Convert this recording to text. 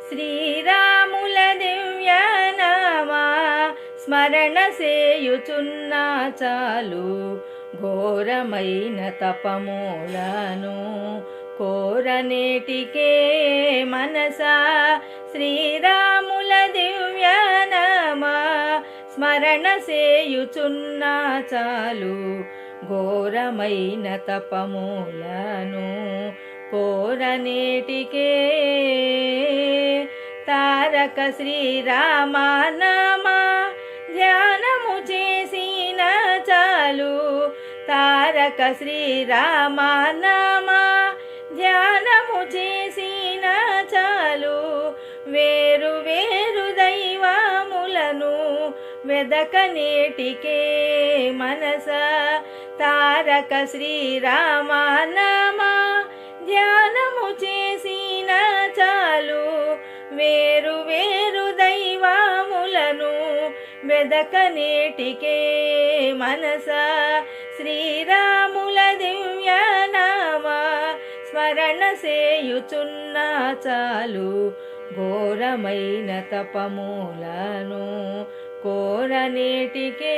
శ్రీరాముల దివ్యనామా స్మరణ సేయుచున్నా చాలు, ఘోరమైన తపమూలను కోరనేటికే మనసా. శ్రీరాముల దివ్యనామా స్మరణ సేయుచున్నా చాలు, ఘోరమైన తపమూలను కోరనేటికే. తారక శ్రీరామనామా ధ్యానము చేసిన చాలు, తారక శ్రీరామనామా ధ్యానము చేసిన చాలు, వేరు వేరు దైవములను వెదకనేటికే మనసా. తారక శ్రీరామనామా ధ్యానము చేసిన చాలు, వేరు వేరు దైవములను వెదకనేటికే మనసా. శ్రీరాముల దివ్యనామా స్మరణ సేయుచున్నా చాలు, ఘోరమైన తపమూలను కోరనేటికే.